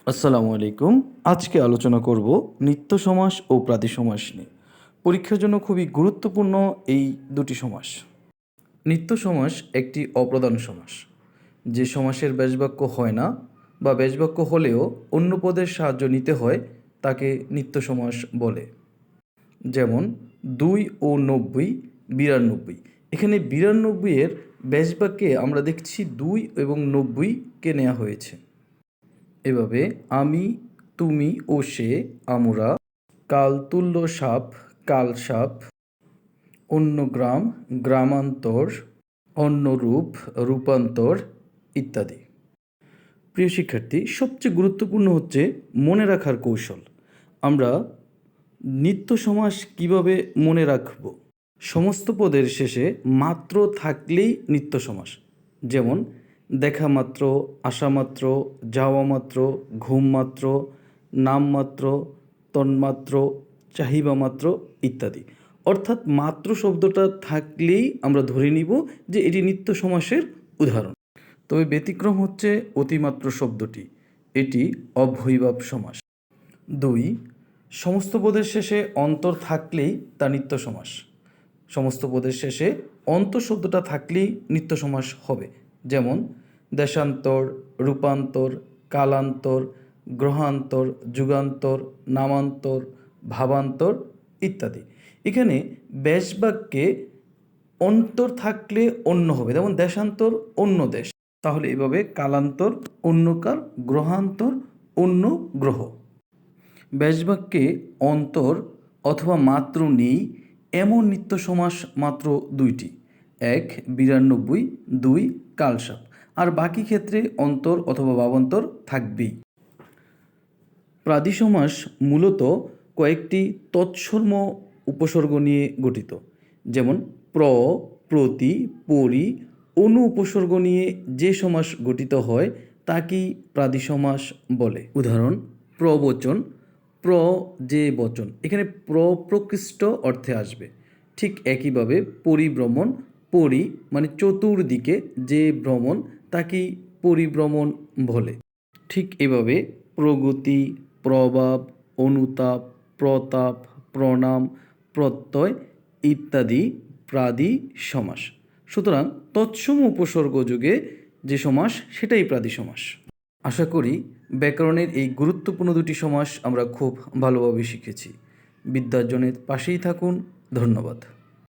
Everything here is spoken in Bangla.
আসসালামু আলাইকুম। আজকে আলোচনা করব নিত্য সমাস ও প্রাদি সমাস নিয়ে। পরীক্ষার জন্য খুবই গুরুত্বপূর্ণ এই দুটি সমাস। নিত্য সমাস একটি অপ্রধান সমাস, যে সমাসের ব্যাসবাক্য হয় না বা ব্যাসবাক্য হলেও অন্য পদের সাহায্য নিতে হয় তাকে নিত্য সমাস বলে। যেমন ২ ও ৯০, ৯২। এখানে ৯২ এর ব্যাসবাক্যে আমরা দেখছি ২ এবং ৯০-কে নেওয়া হয়েছে। এভাবে আমি, তুমি ও সে, আমরা, কাল তুল্য সাপ, কাল সাপ, অন্য গ্রাম, গ্রামান্তর, অন্য রূপ, রূপান্তর ইত্যাদি। প্রিয় শিক্ষার্থী, সবচেয়ে গুরুত্বপূর্ণ হচ্ছে মনে রাখার কৌশল। আমরা নিত্য সমাস কিভাবে মনে রাখব? সমস্ত পদের শেষে মাত্র থাকলেই নিত্য সমাস। যেমন দেখা মাত্র, আসা মাত্র, যাওয়া মাত্র, ঘুম মাত্র, নাম মাত্র, তন্মাত্র, চাহিবা মাত্র ইত্যাদি। অর্থাৎ মাত্র শব্দটা থাকলেই আমরা ধরে নিব যে এটি নিত্য সমাসের উদাহরণ। তবে ব্যতিক্রম হচ্ছে অতিমাত্র শব্দটি, এটি অব্যয়ীভাব সমাস। ২. সমস্ত পদের শেষে অন্তর থাকলেই তা নিত্য সমাস। সমস্ত পদের শেষে অন্তর শব্দটা থাকলেই নিত্য সমাস হবে। যেমন দেশান্তর, রূপান্তর, কালান্তর, গ্রহান্তর, যুগান্তর, নামান্তর, ভাবান্তর ইত্যাদি। এখানে ব্যাসবাক্যে অন্তর থাকলে অন্য হবে, যেমন দেশান্তর অন্য দেশ। তাহলে এভাবে কালান্তর অন্য কাল, গ্রহান্তর অন্য গ্রহ। ব্যাসবাক্যে অন্তর অথবা মাত্র নেই এমন নিত্য সমাস মাত্র ২টি। ১ ৯২, ২ কালসাপ। আর বাকি ক্ষেত্রে অন্তর অথবা ভাবান্তর থাকবেই। প্রাদি সমাস মূলত কয়েকটি তৎসর্ম উপসর্গ নিয়ে গঠিত। যেমন প্র, প্রতি, পরি, অনু উপসর্গ নিয়ে যে সমাস গঠিত হয় তাকেই প্রাদি সমাস বলে। উদাহরণ: প্রবচন, প্র যে বচন, এখানে প্রকৃষ্ট অর্থে আসবে। ঠিক একইভাবে পরিভ্রমণ, পরি মানে চতুর্দিকে যে ভ্রমণ তাকেই পরিভ্রমণ বলে। ঠিক এভাবে প্রগতি, প্রভাব, অনুতাপ, প্রতাপ, প্রণাম, প্রত্যয় ইত্যাদি প্রাদি সমাস। সুতরাং তৎসম উপসর্গ যুগে যে সমাস সেটাই প্রাদি সমাস। আশা করি ব্যাকরণের এই গুরুত্বপূর্ণ দুটি সমাস আমরা খুব ভালোভাবে শিখেছি। বিদ্যার্জনের পাশেই থাকুন। ধন্যবাদ।